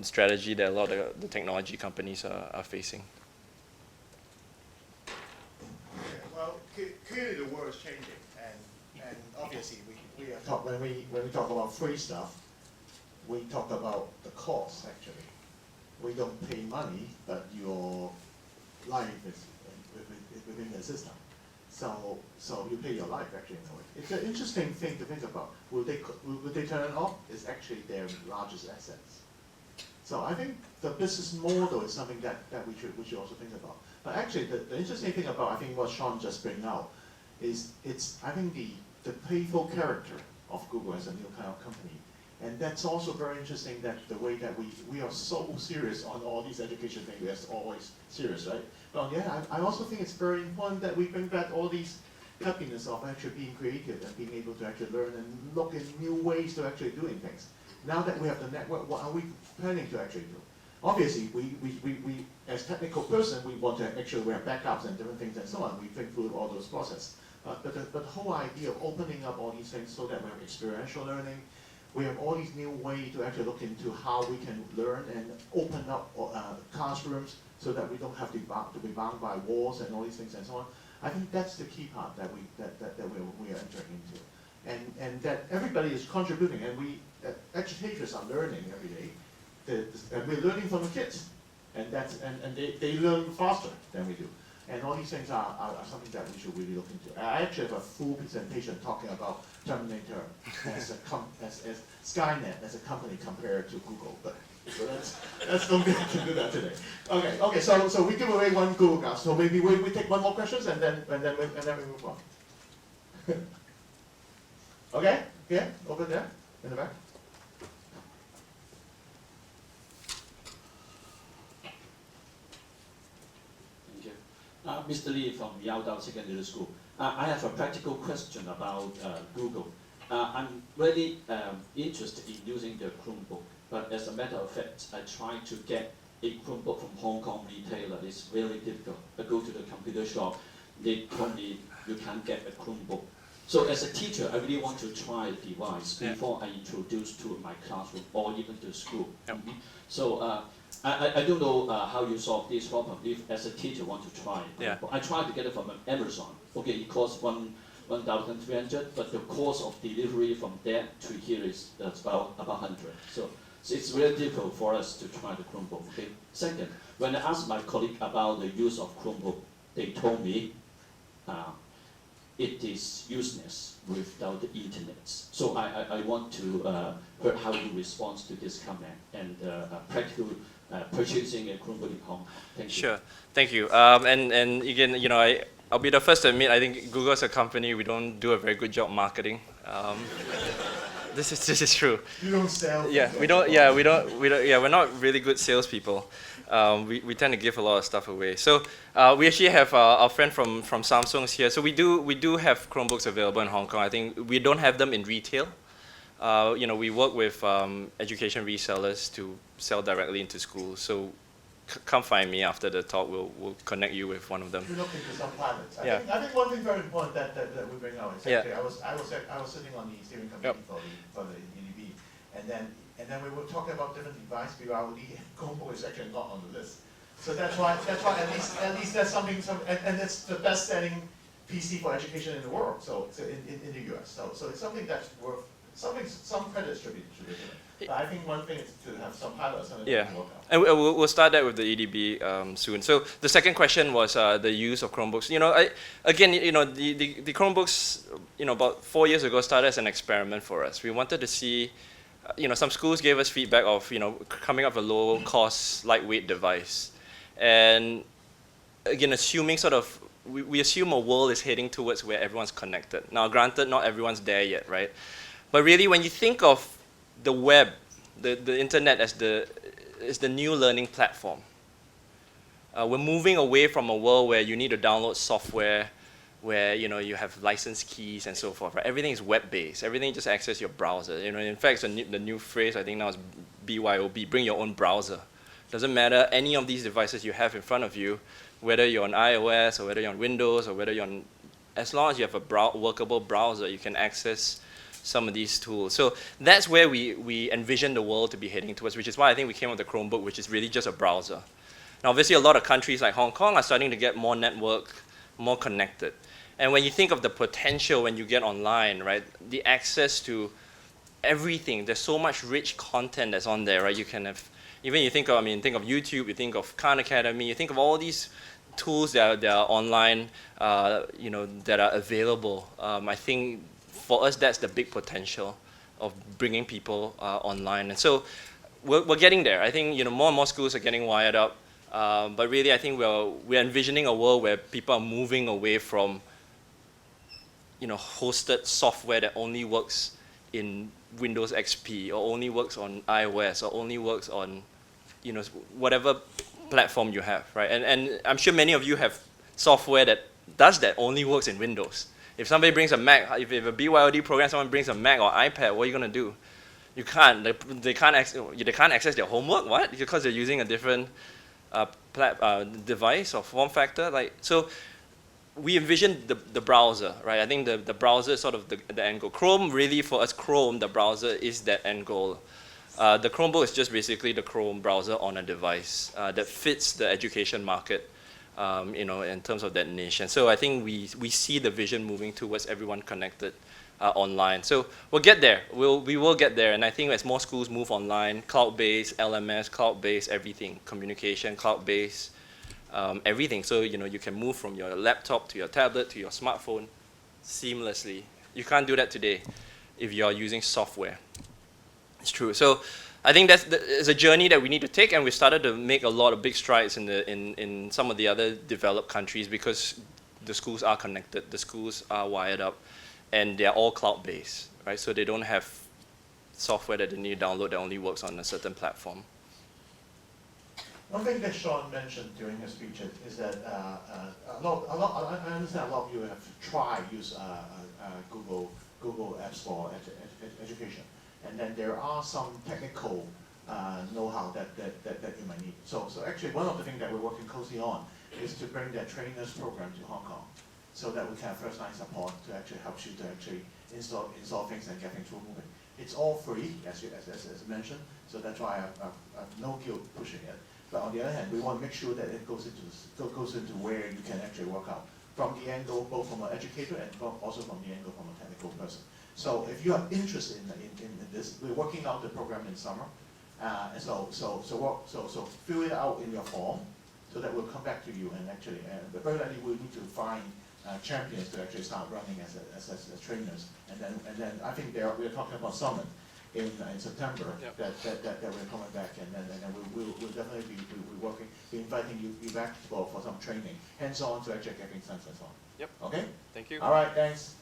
strategy that a lot of the technology companies are facing. Yeah, well, clearly the world is changing, and obviously we are when we talk about free stuff, we talk about the cost actually. We don't pay money, but your life is within the system. So you pay your life actually in a way. It's an interesting thing to think about. Will they turn it off? It's actually their largest assets. So I think the business model is something that we should also think about. But actually the interesting thing about I think what Suan just bring out is I think the playful character of Google as a new kind of company. And that's also very interesting that the way that we are so serious on all these education things, we are always serious, right? But on the other hand, I also think it's very important that we bring back all these happiness of actually being creative and being able to actually learn and look in new ways to actually doing things. Now that we have the network, what are we planning to actually do? Obviously, we as technical person, we want to actually have backups and different things and so on. We think through all those processes. But the whole idea of opening up all these things so that we have experiential learning, we have all these new ways to actually look into how we can learn and open up classrooms so that we don't have to be bound by walls and all these things and so on. I think that's the key part that we are entering into, and that everybody is contributing, and we educators are learning every day, and we're learning from the kids, and they learn faster than we do. And all these things are something that we should really look into. I actually have a full presentation talking about Terminator as Skynet as a company compared to Google, but so that's something we can do that today. Okay. So we give away one Google Glass. So maybe we take one more questions and then we move on. Okay, yeah, over there in the back. Mr. Lee from Yaodao Secondary School. I have a practical question about Google. I'm really interested in using the Chromebook, but as a matter of fact, I try to get a Chromebook from Hong Kong retailer. It's really difficult. I go to the computer shop, they told me you can't get a Chromebook. So as a teacher, I really want to try a device before I introduce to my classroom or even to school. Yep. So I don't know how you solve this problem if as a teacher want to try it. Yeah. I tried to get it from Amazon. Okay, it costs 1,300, but the cost of delivery from there to here is about 100. So it's very difficult for us to try the Chromebook. Okay. Second, when I asked my colleague about the use of Chromebook, they told me it is useless without the internet. So I want to hear how you respond to this comment and practical purchasing a Chromebook in Hong Kong. Thank you. Sure, thank you. And again, I'll be the first to admit, I think Google as a company, we don't do a very good job marketing. This is true. You don't sell. Yeah, we don't. Yeah, we're not really good salespeople. We tend to give a lot of stuff away. So we actually have our friend from Samsung's here. So we do have Chromebooks available in Hong Kong. I think we don't have them in retail. We work with education resellers to sell directly into schools. So come find me after the talk. We'll connect you with one of them. You look into some pilots. I Yeah. think one thing very important that we bring out is Yeah. actually I was sitting on the steering committee for the EDB, and then we were talking about different devices. BYOD and Chromebook is actually not on the list. So that's why at least that's something and it's the best selling PC for education in the world. So in the US. So it's something that's worth some credit should be given. But I think one thing is to have some pilots and Yeah, work out. and we'll start that with the EDB soon. So the second question was the use of Chromebooks. The Chromebooks, about 4 years ago started as an experiment for us. We wanted to see, some schools gave us feedback of, coming up with a low cost, lightweight device. And again, assuming sort of we assume a world is heading towards where everyone's connected. Now, granted, not everyone's there yet, right? But really, when you think of the web, the internet as the new learning platform, we're moving away from a world where you need to download software, where you have license keys and so forth. Right? Everything is web-based. Everything just access your browser. In fact, the new phrase I think now is BYOB, bring your own browser. Doesn't matter any of these devices you have in front of you, whether you're on iOS or whether you're on Windows or whether you're on, as long as you have a workable browser, you can access some of these tools. So that's where we envision the world to be heading towards, which is why I think we came up with the Chromebook, which is really just a browser. Now, obviously, a lot of countries like Hong Kong are starting to get more network, more connected. And when you think of the potential when you get online, right, the access to everything, there's so much rich content that's on there, right? You can have, even think of YouTube, you think of Khan Academy, you think of all these tools that are online, that are available. I think for us, that's the big potential of bringing people online. And so we're getting there. I think more and more schools are getting wired up. But really, I think we're envisioning a world where people are moving away from hosted software that only works in Windows XP or only works on iOS or only works on whatever platform you have, right? And I'm sure many of you have software that does that, only works in Windows. If somebody brings a Mac, if a BYOD program, someone brings a Mac or iPad, what are you going to do? You can't. They can't access their homework. What? Because they're using a different device or form factor. So we envision the browser, right? I think the browser is sort of the end goal. Chrome, really, for us, Chrome, the browser, is that end goal. The Chromebook is just basically the Chrome browser on a device that fits the education market, in terms of that niche. And so I think we see the vision moving towards everyone connected online. So we'll get there. We will get there. And I think as more schools move online, cloud-based, LMS, cloud-based, everything, communication, cloud-based, everything. So you can move from your laptop to your tablet to your smartphone seamlessly. You can't do that today if you're using software. It's true. So I think it's a journey that we need to take, and we started to make a lot of big strides in some of the other developed countries because the schools are connected, the schools are wired up, and they're all cloud-based, right? So they don't have software that they need to download that only works on a certain platform. One thing that Suan mentioned during his speech is that I understand a lot of you have tried use Google Apps for education, and then there are some technical know-how that you might need. So actually, one of the things that we're working closely on is to bring that trainers program to Hong Kong, so that we can have first-line support to actually help you to actually install things and get things moving. It's all free, as mentioned, so that's why I've no guilt pushing it. But on the other hand, we want to make sure that it goes into where you can actually work out from the angle, both from an educator and also from the angle from a technical person. So if you are interested in this, we're working out the program in summer, and so fill it out in your form, so that we'll come back to you and actually, but very likely we need to find champions to actually start running as trainers, and then I think we're talking about Summit in September. Yep. that we're coming back, and then we'll definitely be inviting you back for some training, hands-on, to actually get things done. Yep. Okay. Thank you. All right. Thanks.